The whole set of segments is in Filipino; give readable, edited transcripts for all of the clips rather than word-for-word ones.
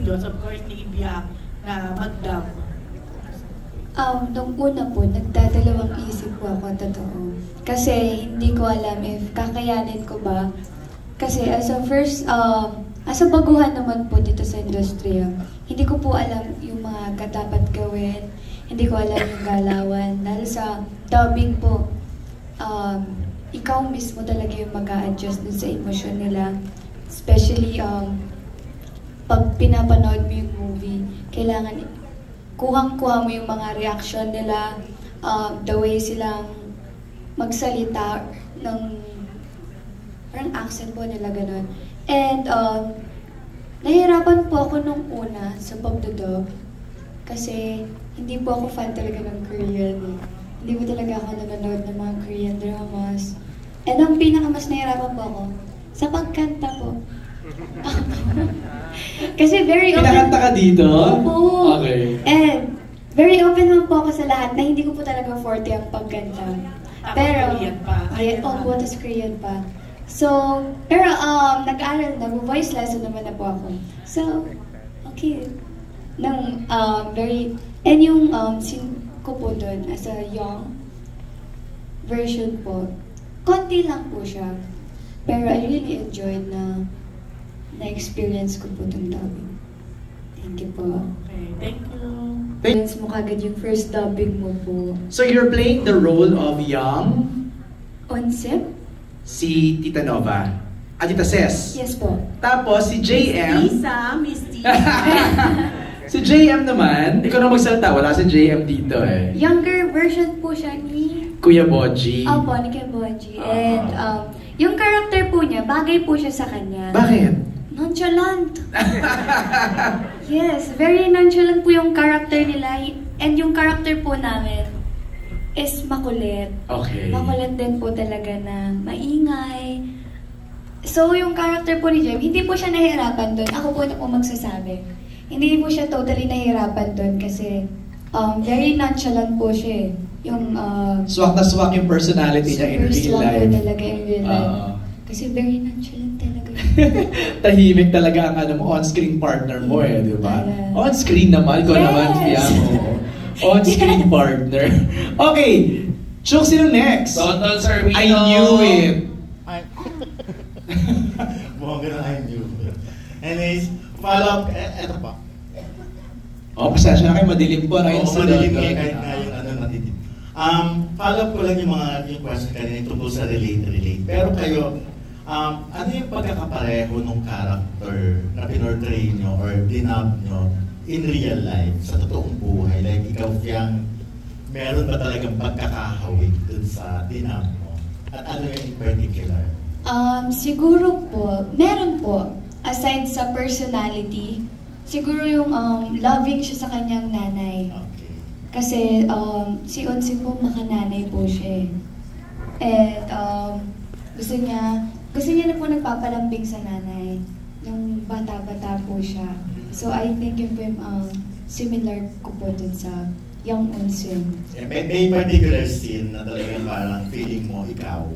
studios, of course, ni Ibiang na mag-dub? Nung una po, nagdadalawang isip po ako, totoo. Kasi hindi ko alam if kakayanin ko ba. Kasi as a baguhan naman po dito sa industriya, hindi ko po alam yung mga dapat gawin. Hindi ko alam yung galawan. Dahil sa dubbing po, ikaw mismo talaga yung mag-a-adjust dun sa emosyon nila. Especially, pag pinapanood mo yung movie, kailangan kuhang-kuha mo yung mga reaction nila, the way silang magsalita ng parang accent po nila ganun. And nahihirapan po ako nung una sa pagdudub kasi hindi po ako fan talaga ng Korean. Hindi po talaga ako nanonood ng mga Korean dramas. And ang pinakamas nahihirapan po ako sa pagkanta po. Kasi very open. Pinakanta ka dito? Opo. Okay. And very open naman po ako sa lahat na hindi ko po talaga forte ang pagkanta. Pero, Korean pa. opo, tas Korean pa. So, pero nag-aaral, nag-voice lesson naman na po ako. So, okay. And yung scene ko po doon as a young version po, konti lang po siya. Pero I really enjoyed na-experience ko po itong dubbing. Thank you po. Okay, thank you. Experience mo kagad yung first dubbing mo po. So you're playing the role of young Onsip? si Tita Nova. Tita Ses. Yes po. Tapos si JM. Miss Tisa. Si JM naman, ikaw na magsalita, wala si JM dito eh. Younger version po siya ni Kuya Boji. Opo, ni Kuya Boji. And yung character po niya, bagay po siya sa kanya. Bakit? Nonchalant. Yes, very nonchalant po yung character nila. And yung character po namin is makulit. Okay. Makulit din po talaga na maingay. So yung character po ni Jem, hindi po siya nahihirapan doon. Ako po na po magsasabi. Hindi po siya totally nahihirapan doon kasi very nonchalant po siya eh. Yung swak na swak yung personality niya in real super life. swak talaga in real life. Kasi very nonchalant talaga. Tahimik talaga ang on-screen partner mo eh, di ba? On-screen naman, ikaw naman, kaya mo. On-screen partner. Okay, Chuk, sino next? Don Servino. I knew it. Mukhang ganun, I knew it. Anyways, follow up, eto pa. Pasensya na kayo, madilim po. Madilim kayo kahit nga yung natitim. Follow up ko lang yung question kanina tungkol sa relate. Pero kayo, ano yung pagkakapareho ng character na pinortray nyo or dinab nyo in real life, sa totoong buhay? Like ikaw, Fiang, meron ba talagang pagkakahawig dun sa dinab mo? At ano yung in particular? Siguro po, meron po. Aside sa personality, siguro yung loving siya sa kanyang nanay. Okay. Kasi si Onsi po makananay po siya. And gusto niya na po nagpapalambing sa nanay. Nung bata-bata po siya. So I think yun po yung similar ko po dun sa young Onsi. May particular scene na talagang parang feeling mo ikaw?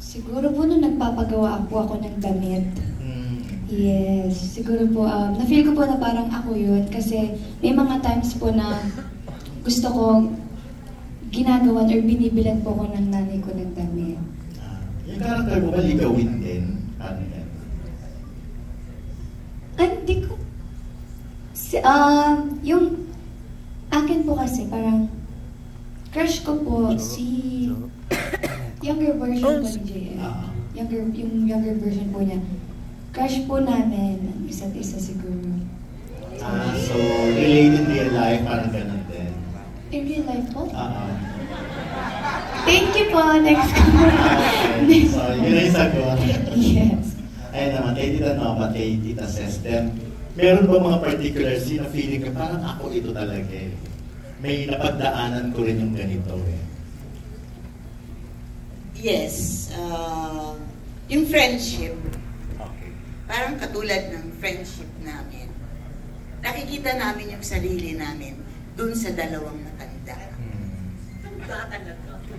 Siguro po nung nagpapagawa ako ng damit. Yes, siguro po, na-feel ko po na parang ako yun kasi may mga times po na gusto ko ginagawan or binibilan po ko ng nanay ko ng damit. Yung character mo ba ligawin din? Paano yan? Hindi ko... yung akin po kasi parang crush ko po si younger version po ni JM. Yung younger version po niya. Crush po namin ang isa't isa siguro. So, related real life, parang ganun din. In real life po? Thank you po. Next ko. So, yun ang sagot. Yes. Ayun naman, kay Tita Nova, kay Tita Ses, then, meron ba mga particular scene na feeling ko, parang ako ito talaga eh. May napagdaanan ko rin yung ganito eh. Yes. Yung friendship. Okay. Parang katulad ng friendship namin. Nakikita namin yung sarili namin dun sa dalawang matanda. Matanda talaga.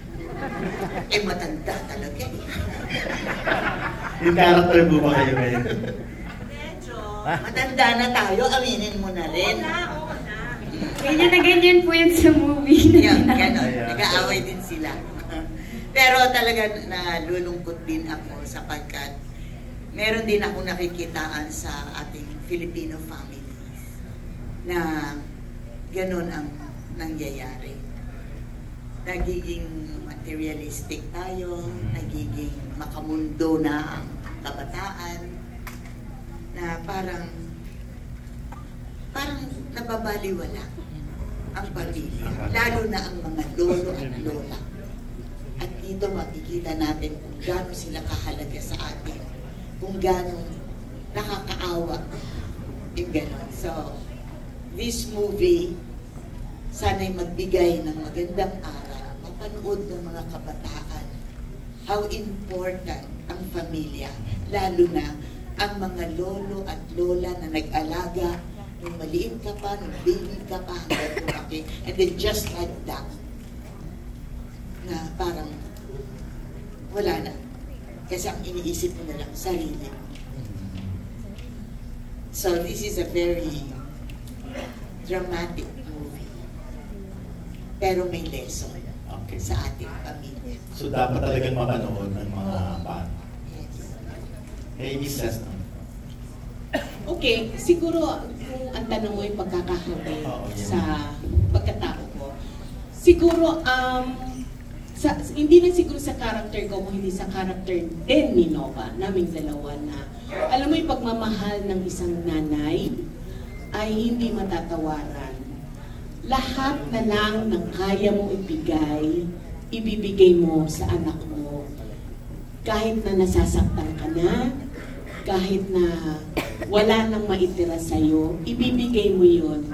Matanda talaga. Yung character mo ba kayo ngayon? Medyo. Matanda na tayo, aminin mo na rin. Ganyan na ganyan po yun sa movie. Yan, gano'n. Nag-aaway din sila. Pero talaga nalulungkot din ako sapagkat meron din ako nakikitaan sa ating Filipino families na gano'n ang nangyayari. Nagiging materialistic tayo, nagiging makamundo na ang kabataan, na parang nababaliwala ang pamilya, lalo na ang mga lolo at lola. At dito makikita natin kung gaano sila kahalaga sa atin, kung gaano nakakaawa yung gano'n. So, this movie, sana'y magbigay ng magandang aral, mapanood ng mga kabataan, how important ang pamilya, lalo na ang mga lolo at lola na nag-alaga nung maliit ka pa, nung baby ka pa, hanggang lumaki, and then just like that, na parang wala na. Kasi ang iniisip mo na lang, sarili mo. So this is a very dramatic movie. Pero may lesson sa ating pamilya. So dapat talagang mapanood ng mga bata. Yes. Hey, Miss Cessna. Okay, siguro kung ang tanong mo yung pagkakahabi sa pagkatao ko, siguro hindi na siguro sa character ko, kung hindi sa character din ni Nova, naming dalawa na, alam mo yung pagmamahal ng isang nanay ay hindi matatawaran. Lahat na lang ng kaya mo ibibigay mo sa anak mo. Kahit na nasasaktan ka na, kahit na wala nang maitira sa'yo, ibibigay mo yun.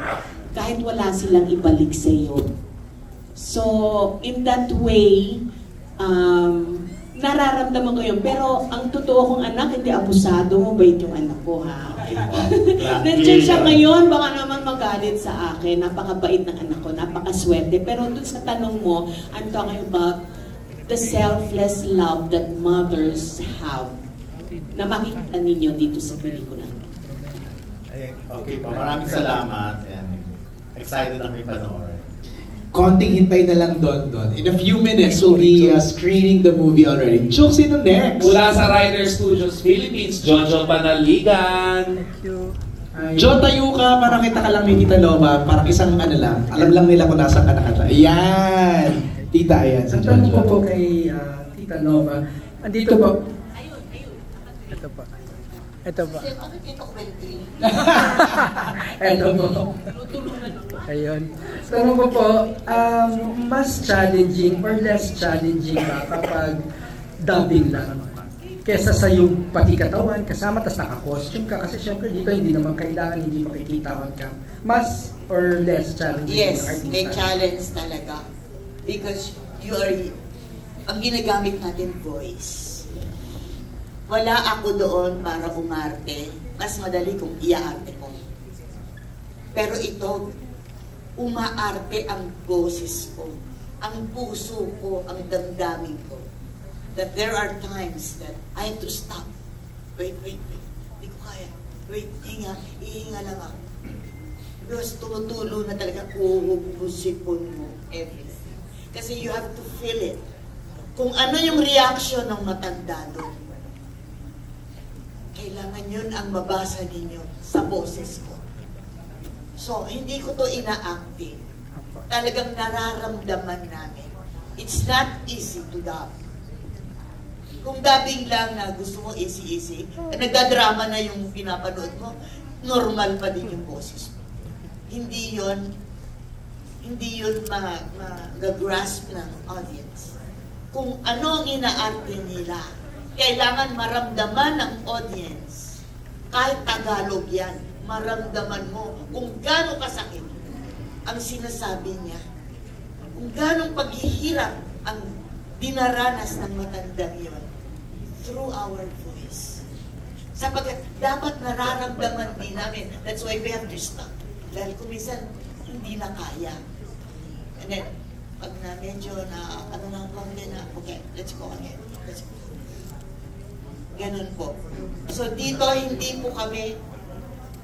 Kahit wala silang ibalik sa'yo. So, in that way, nararamdaman ko yun. Pero ang totoo kong anak, hindi abusado, mabait yung anak ko, ha? Nandiyan siya ngayon, baka naman magalit sa akin. Napakabait ng anak ko, napakaswerte. Pero dun sa tanong mo, I'm talking about the selfless love that mothers have na makikita ninyo dito sa pelikula. Okay po, maraming salamat and excited na may panoorin. Konting hintay na lang Don. In a few minutes, we'll be screening the movie already. Chuk, sino next? Mula sa Rider Studios Philippines, Jojo Panaligan. Thank you. Jo, tayo ka, para kita ka lang may Tita Nova, parang isang ano lang, alam lang nila kung nasaan ka nakata. Ayan! Tita, ayan si Ang tanong ko Jojo. po kay Tita Nova, andito po. Ito po. Ito po. Ito po. Ayun. Tanong ko po, mas challenging or less challenging ba kapag dubbing lang? Kesa sa yung pati katawan, kasama, tas naka-costume ka. Kasi syempre dito hindi naman kailangan, hindi makikita on cam. Mas or less challenging? Yes, may challenge talaga. Because ang ginagamit natin voice. Wala ako doon para umarte. Mas madali kung iaarte ko. Pero ito, umaarte ang boses ko, ang puso ko, ang damdamin ko. That there are times that I have to stop. Wait. Hindi ko kaya. Wait, ihinga lang ako. Because tumutulo na talaga, uhubusipon mo everything. Kasi you have to feel it. Kung ano yung reaction ng matanda doon, kailangan yun ang mabasa ninyo sa boses ko. So, hindi ko to ina-acting. Talagang nararamdaman namin. It's not easy to dub. Kung dubbing lang na gusto mo easy, nagdadrama na yung pinapanood mo, normal pa din yung boses mo. Hindi yun mag-grasp ng audience. Kung ano ang inaarte nila, kailangan maramdaman ng audience. Kahit Tagalog yan, maramdaman mo kung gaano kasakit ang sinasabi niya. Kung gaano paghihirap ang dinaranas ng matandang yun through our voice. Sapagkat dapat nararamdaman din namin. That's why we have to stop. Dahil kung minsan, hindi na kaya. And then, pag na medyo na, okay, let's go again. Let's go. Ganun po. So dito, hindi po kami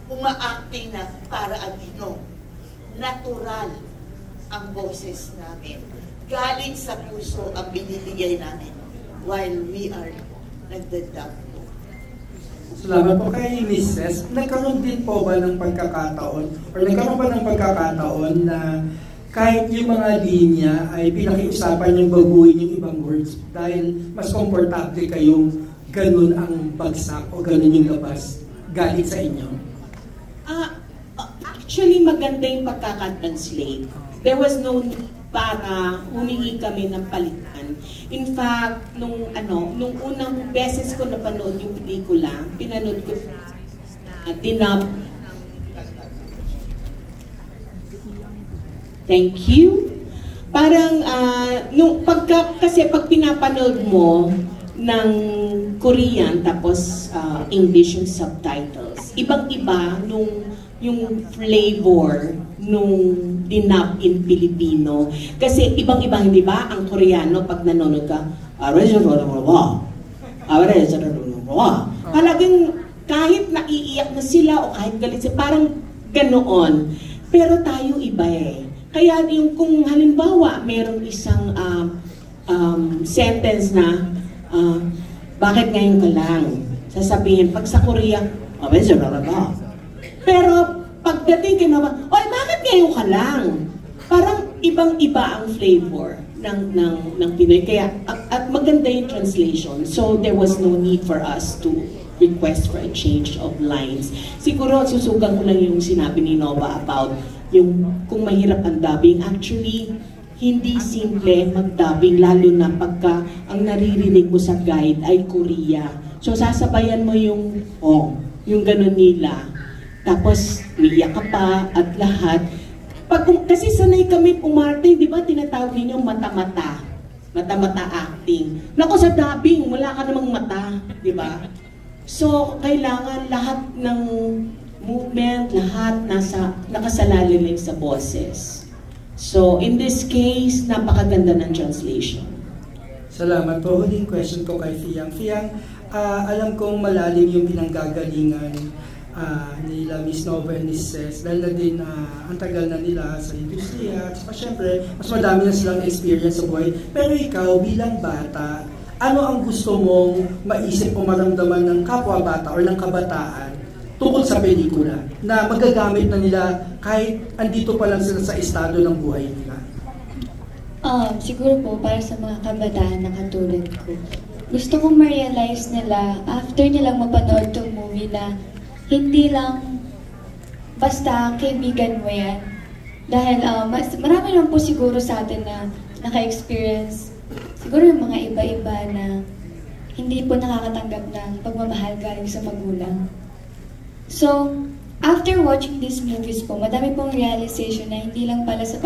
umaacting na para agino. Natural ang boses namin. Galing sa puso ang binibigay namin while we are nagdadab. Salamat po kay Mrs. Nagkaroon din po ba ng pagkakataon or nagkaroon ba ng pagkakataon na kahit yung mga linya ay pinakiusapan yung baguhin yung ibang words dahil mas komportable kayong ganun ang bagsak o ganun yung labas galing sa inyo? Actually, maganda yung pagkaka-translate. There was no need para humingi kami ng palitan. In fact, nung unang beses ko napanood yung pelikula, pinanood ko dinub. Thank you. Parang, kasi pag pinapanood mo ng Korean tapos English yung subtitles, ibang-iba yung flavor nung dinub in Filipino. Kasi ibang-ibang, di ba? Ang Koreano, pag nanonood ka, talagang kahit naiiyak na sila o kahit galit sila, parang ganoon. Pero tayo iba eh. Kaya yung kung halimbawa, merong isang sentence na, bakit ngayon ka lang? Sasabihin, pag sa Korea, pero pagdating kay mama, oy, bakit ngayon ka lang? Parang ibang-iba ang flavor ng Pinoy. Kaya, at maganda yung translation. So, there was no need for us to request for a change of lines. Siguro, susugan ko lang yung sinabi ni Nova about yung kung mahirap ang dubbing. Actually, hindi simple mag-dubbing, lalo na pagka ang naririnig mo sa guide ay Korea. So, sasabayan mo yung ganun nila. Tapos, umiyak ka pa at lahat. Kasi sanay kami umarte, di ba tinatawag ninyo mata-mata. Mata-mata acting. Naku, sa dubbing, wala ka namang mata, di ba? So, kailangan lahat ng movement, lahat nakasalalin sa boses. So, in this case, napakaganda ng translation. Salamat po. Huling question ko kay Fiang. Fiang, alam kong malalim yung pinanggagalingan nila Miss Nova and Miss Ses, dahil na din ang tagal na nila sa industriya, at syempre, mas madami na silang experience sa buhay. Pero ikaw, bilang bata, ano ang gusto mong maisip o maramdaman ng kapwa bata o ng kabataan tungkol sa pelikula na magagamit na nila kahit andito pa lang sila sa estado ng buhay nila? Siguro po, para sa mga kabataan na katulad ko, gusto kong ma-realize nila after nilang mapanood itong movie na hindi lang basta kaibigan mo yan. Dahil marami lang po siguro sa atin na naka-experience. Siguro yung mga iba-iba na hindi po nakakatanggap ng pagmamahal galing sa magulang. So, after watching these movies po, madami pong realization na hindi lang pala sa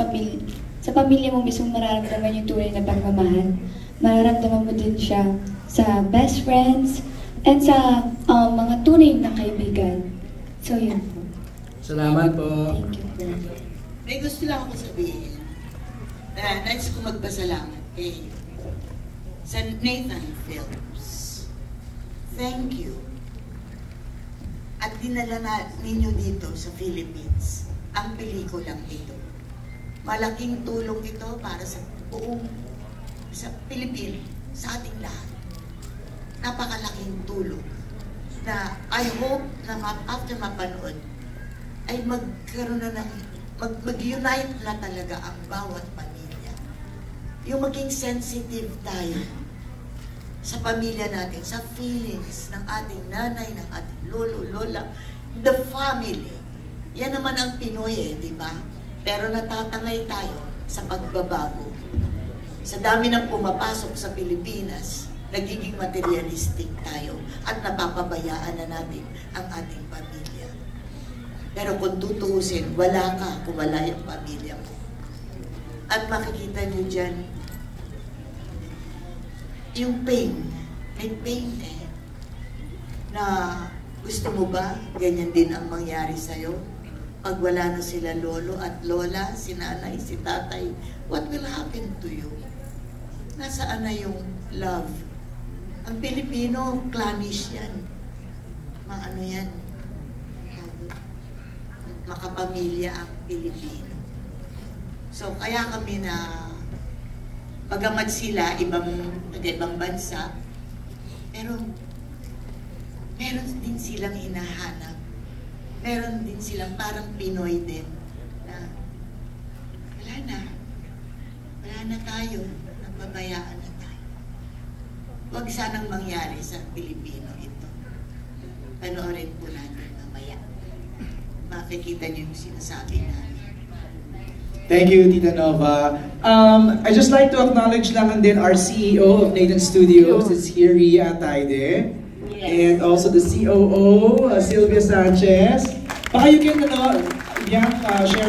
pamilya mo mismo mararamdaman yung tunay na pagmamahal. Mararamdaman mo din siya sa best friends, and sa mga tunay na kaibigan. So, yun po. Salamat po. Thank you po. May gusto lang ako sabihin. Nais ko magpasalamat kay sa Nathan Films. Thank you. At dinala ninyo dito sa Philippines ang pelikulang ito. Malaking tulong ito para sa buong sa Pilipinas, sa ating lahat. Napakalaking tulong na I hope na after mapanood ay magkaroon na mag-unite na talaga ang bawat pamilya. Yung maging sensitive tayo sa pamilya natin, sa feelings ng ating nanay, ng ating lolo, lola, the family. Yan naman ang Pinoy di ba? Pero natatangay tayo sa pagbabago. Sa dami ng pumapasok sa Pilipinas, nagiging materialistic tayo at napapabayaan na natin ang ating pamilya. Pero kung tutuusin, wala ka kung wala yung pamilya mo. At makikita nyo dyan, yung pain, may pain na gusto mo ba ganyan din ang mangyari sa'yo? Pag wala na sila lolo at lola, si nanay, si tatay, what will happen to you? Nasaan na yung love? Ang Pilipino, clannish yan. Ano yan? makapamilya ang Pilipino. So kaya kami na bagamat sila ibang bansa, pero meron din silang hinahanap. Meron din silang parang Pinoy din na wala na tayo, napabayaan na tayo. Huwag sanang mangyari sa Pilipino ito. Panoorin po natin mamaya. Makikita niyo yung sinasabi namin. Thank you, Tita Nova. I just like to acknowledge lang din our CEO of Nathan Studios is here, Ria Ataide. And also the COO, Sylvia Sanchez. Baka you can share